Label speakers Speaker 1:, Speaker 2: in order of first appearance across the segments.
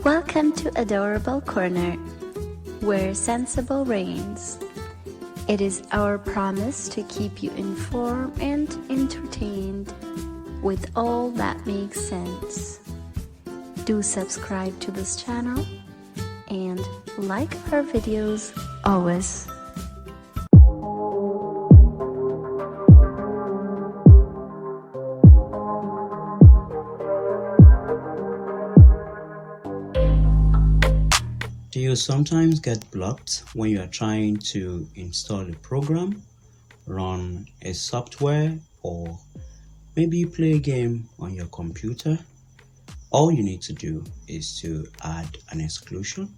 Speaker 1: Welcome to Adorable Corner, where sensible reigns. It is our promise to keep you informed and entertained with all that makes sense. Do subscribe to this channel and like our videos always.
Speaker 2: Do you sometimes get blocked when you are trying to install a program, run a software, or maybe play a game on your computer? All you need to do is to add an exclusion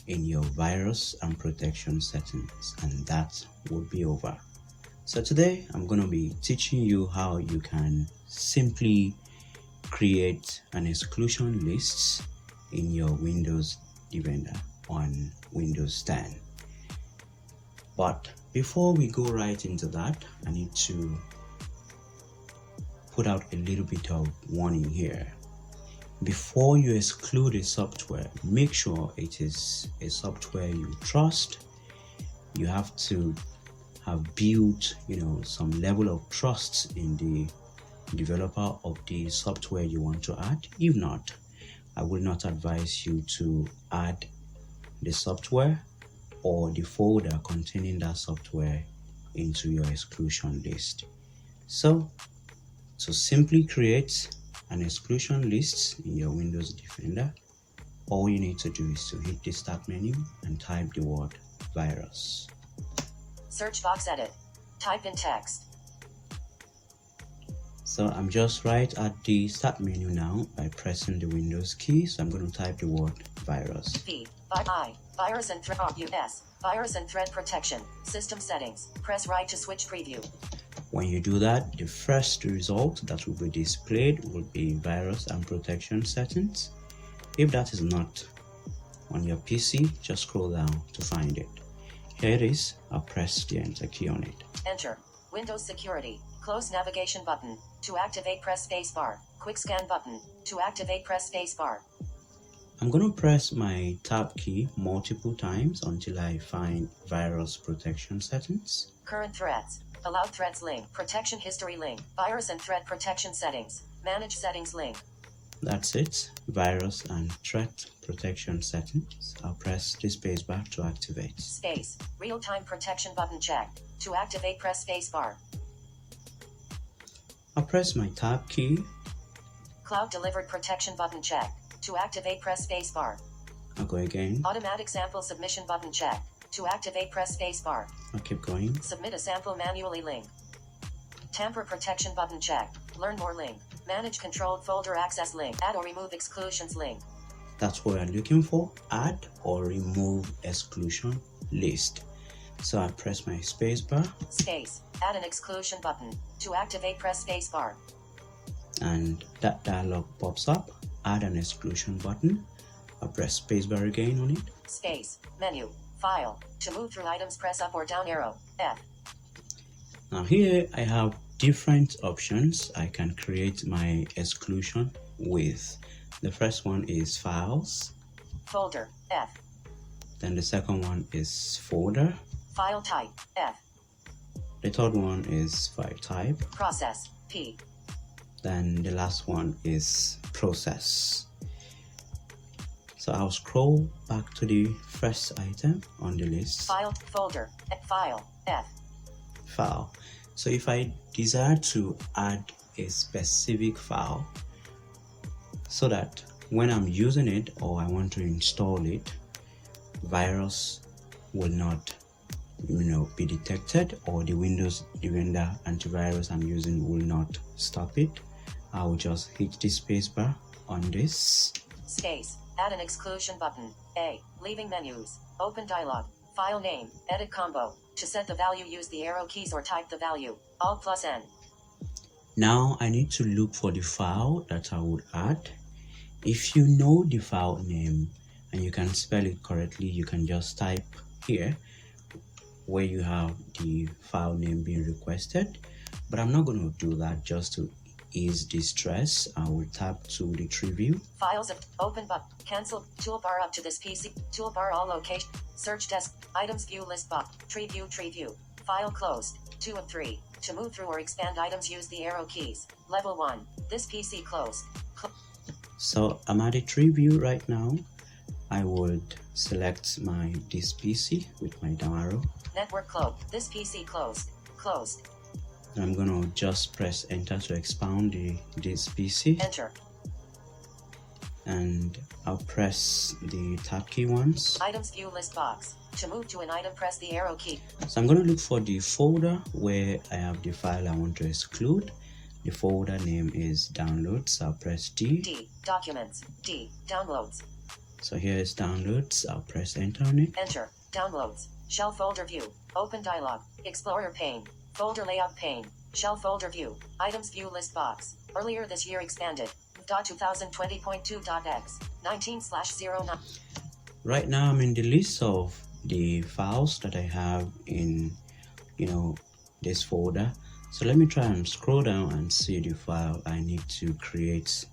Speaker 2: in your virus and protection settings, and that would be over. So today I'm going to be teaching you how you can simply create an exclusion list in your Windows Defender on Windows 10. But before we go right into that, I need to put out a little bit of warning here. Before you exclude a software, make sure it is a software you trust. You have to have built, some level of trust in the developer of the software you want to add. If not, I will not advise you to add the software or the folder containing that software into your exclusion list. So, to simply create an exclusion list in your Windows Defender, all you need to do is to hit the Start menu and type the word virus.
Speaker 3: Search box edit. Type in text.
Speaker 2: So I'm just right at the Start menu now by pressing the Windows key. So I'm going to type the word virus.
Speaker 3: Virus and threat US. Virus and threat protection. System settings. Press right to switch preview.
Speaker 2: When you do that, the first result that will be displayed will be virus and protection settings. If that is not on your PC, just scroll down to find it. Here it is. I'll press the enter key on it.
Speaker 3: Enter. Windows security. Close navigation button. To activate, press spacebar. Quick scan button. To activate, press spacebar.
Speaker 2: I'm going to press my tab key multiple times until I find virus protection settings.
Speaker 3: Current threats. Allowed threats link. Protection history link. Virus and threat protection settings. Manage settings link.
Speaker 2: That's it. Virus and threat protection settings. I'll press the spacebar to activate.
Speaker 3: Space. Real-time protection button checked. To activate, press spacebar.
Speaker 2: I'll press my tab key.
Speaker 3: Cloud delivered protection button checked. To activate, press spacebar.
Speaker 2: I'll go again.
Speaker 3: Automatic sample submission button checked. To activate, press spacebar.
Speaker 2: I'll keep going.
Speaker 3: Submit a sample manually link. Tamper protection button checked. Learn more link. Manage controlled folder access link. Add or remove exclusions link.
Speaker 2: That's what I'm looking for. Add or remove exclusion list. So I press my spacebar.
Speaker 3: Space. Add an exclusion button. To activate, press spacebar.
Speaker 2: And that dialog pops up. Add an exclusion button. I press spacebar again on it.
Speaker 3: Space. Menu. File. To move through items, press up or down arrow. F.
Speaker 2: Now here I have different options I can create my exclusion with. The first one is files.
Speaker 3: Folder. F.
Speaker 2: Then the second one is folder.
Speaker 3: File type. F.
Speaker 2: The third one is file type.
Speaker 3: Process. P.
Speaker 2: Then the last one is process. So I'll scroll back to the first item on the list.
Speaker 3: File. Folder. File. F.
Speaker 2: File. So if I desire to add a specific file so that when I'm using it or I want to install it, virus will not be detected, or the Windows Defender antivirus I'm using will not stop it. I will just hit the spacebar on this.
Speaker 3: Space. Add an exclusion button. A. Leaving menus. Open dialog. File name. Edit combo. To set the value, use the arrow keys or type the value. Alt+N.
Speaker 2: Now I need to look for the file that I would add. If you know the file name and you can spell it correctly, you can just type here where you have the file name being requested. But I'm not going to do that just to is distress, I will tap to the tree view.
Speaker 3: Files of open button. Cancel toolbar up to this PC. Toolbar all location. Search desk. Items view list box. Tree view. Tree view. File closed. 2 of 3. To move through or expand items, use the arrow keys. Level 1. This PC closed.
Speaker 2: So I'm at a tree view right now. I would select this PC with my down arrow.
Speaker 3: Network closed. This PC closed. Closed.
Speaker 2: I'm gonna just press enter to expound this PC.
Speaker 3: Enter.
Speaker 2: And I'll press the tab key once.
Speaker 3: Items view list box. To move to an item, press the arrow key.
Speaker 2: So I'm gonna look for the folder where I have the file I want to exclude. The folder name is downloads. So I'll press D.
Speaker 3: D. Documents. D. Downloads.
Speaker 2: So here is downloads. I'll press enter on it.
Speaker 3: Enter. Downloads. Shell folder view. Open dialog. Explorer pane. Folder layout pane. Shell folder view. Items view list box. Earlier this year expanded. .2020.2.x 19/09.
Speaker 2: Right now I'm in the list of the files that I have in this folder. So let me try and scroll down and see the file I need to create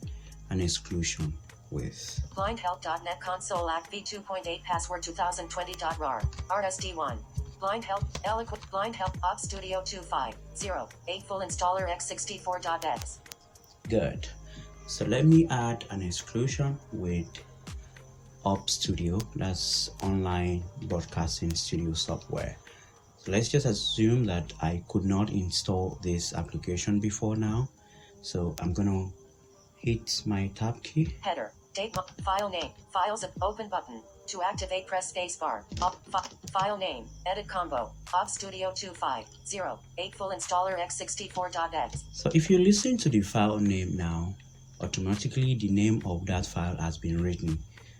Speaker 2: an exclusion with.
Speaker 3: blindhelp.net console act v2.8 password 2020.rar rsd1 blind help eloquent blind help op studio 250 full installer x64.x.
Speaker 2: Good. So let me add an exclusion with Op Studio, that's online broadcasting studio software. So let's just assume that I could not install this application before now. So I'm gonna hit my tab key.
Speaker 3: Header, date, file name, files of open button. To activate, press spacebar. File name, edit combo, Op Studio 250 full installer x64.x.
Speaker 2: So if you listen to the file name now, automatically the name of that file has been written.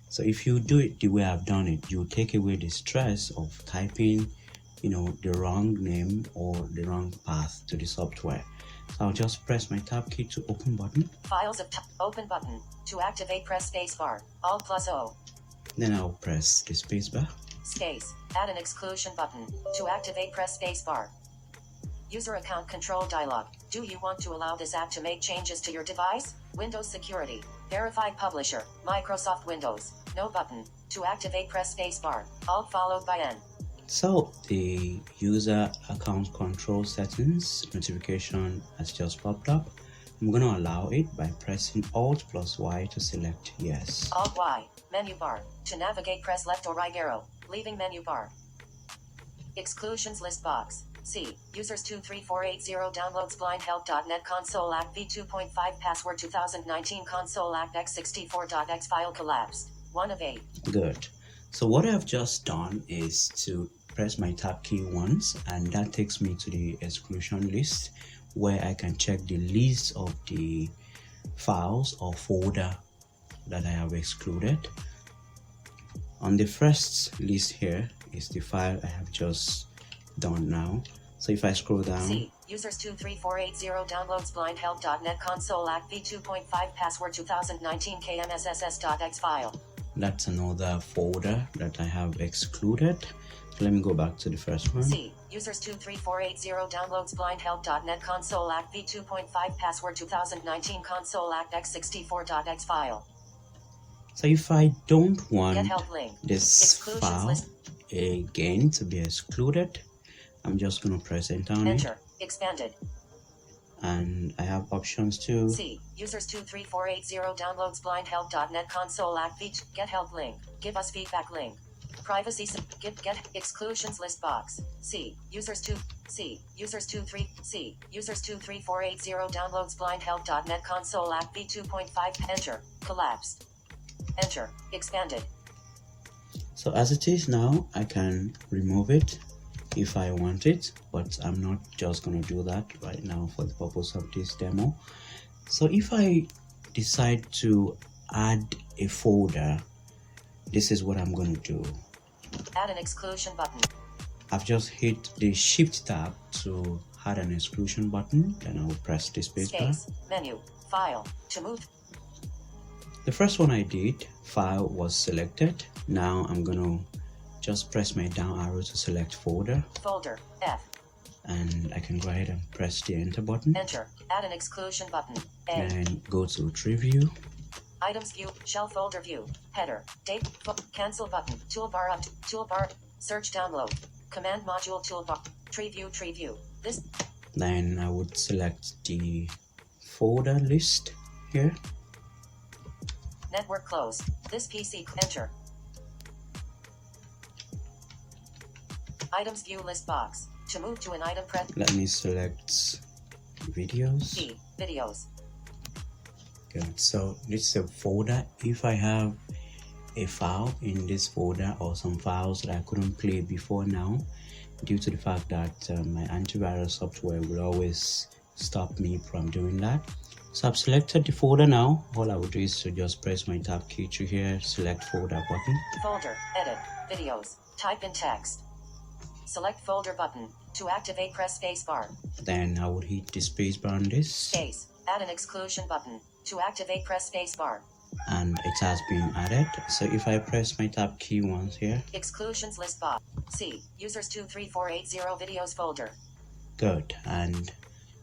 Speaker 2: So if you do it the way I've done it, you take away the stress of typing the wrong name or the wrong path to the software. So I'll just press my tab key to open button.
Speaker 3: Files of open button. To activate, press spacebar. Alt plus O.
Speaker 2: Then I'll press the spacebar.
Speaker 3: Space. Add an exclusion button. To activate, press spacebar. User account control dialog. Do you want to allow this app to make changes to your device? Windows security. Verified publisher. Microsoft Windows. No button. To activate, press spacebar. Alt followed by N.
Speaker 2: So the user account control settings notification has just popped up. I'm going to allow it by pressing Alt plus Y to select yes.
Speaker 3: Alt Y. Menu bar. To navigate, press left or right arrow. Leaving menu bar. Exclusions list box. C. Users 23480 downloads blindhelp.net console act v2.5 password 2019 console act x64.x file collapsed. 1 of 8.
Speaker 2: Good. So what I've just done is to press my tab key once, and that takes me to the exclusion list where I can check the list of the files or folder that I have excluded. On the first list here is the file I have just done now. So if I scroll down,
Speaker 3: C. Users 23480 downloads blindhelp.net console act v2.5 password 2019 kmsss.x file.
Speaker 2: that's another folder that I have excluded. So let me go back to the first one.
Speaker 3: C. Users 23480 downloads blindhelp.net console act v2.5 password 2019 console act x64.x file.
Speaker 2: So if I don't want
Speaker 3: Get help link.
Speaker 2: this file
Speaker 3: list.
Speaker 2: again to be excluded, I'm just going to press enter on it.
Speaker 3: Enter. Expanded.
Speaker 2: And I have options too.
Speaker 3: C. Users 23480 downloads blindhelp.net console act v. Get help link. Give us feedback link. Privacy. Get exclusions list box. C. Users 23480 downloads blindhelp.net console act v2.5. Enter. Collapsed. Enter. Expanded.
Speaker 2: So as it is now, I can remove it if I want it, but I'm not just going to do that right now for the purpose of this demo. So if I decide to add a folder, this is what I'm going to do.
Speaker 3: Add an exclusion button.
Speaker 2: I've just hit the shift tab to add an exclusion button, then I will press the space bar.
Speaker 3: Menu. File. To move.
Speaker 2: The first one I did, file was selected. Now I'm going to just press my down arrow to select folder.
Speaker 3: Folder. F.
Speaker 2: and I can go ahead and press the enter button.
Speaker 3: Enter. Add an exclusion button. A.
Speaker 2: And go to tree view.
Speaker 3: Items view. Shell folder view. Header. Date. Cancel button. Toolbar up. Toolbar. Search download. Command module toolbar. Tree view. Tree view. This.
Speaker 2: Then I would select the folder list here.
Speaker 3: Network close. This PC. Enter. Items view list box. To move to an item, press.
Speaker 2: Let me select videos.
Speaker 3: Key. Videos.
Speaker 2: Good. So this is a folder. If I have a file in this folder or some files that I couldn't play before now, due to the fact that my antivirus software will always stop me from doing that. So I've selected the folder now. All I would do is to just press my tab key to here, select folder button.
Speaker 3: Folder. Edit. Videos. Type in text. Select folder button. To activate, press space bar.
Speaker 2: Then I would hit the space bar on this.
Speaker 3: Space. Add an exclusion button. To activate, press space bar.
Speaker 2: And it has been added. So if I press my tab key once here.
Speaker 3: Exclusions list box. C. Users 23480 videos folder.
Speaker 2: Good. And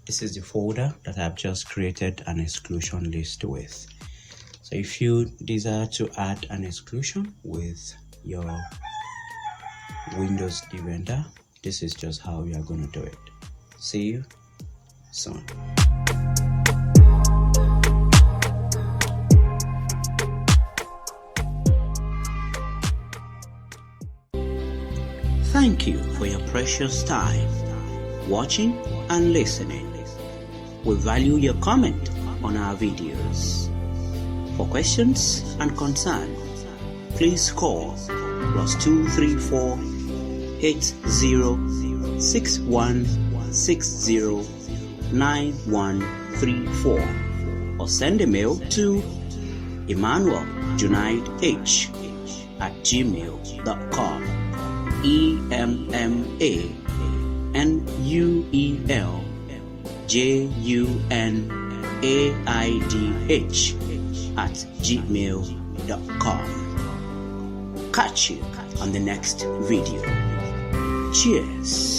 Speaker 2: this is the folder that I've just created an exclusion list with. So if you desire to add an exclusion with your Windows Defender, this is just how you are going to do it. See you soon. Thank you for your precious time watching and listening. We value your comment on our videos. For questions and concerns, please call +234 8061609134 or send a mail to emmanueljunaidh@gmail.com. EMMANUELJUNAIDH@gmail.com. Catch you on the next video. Cheers.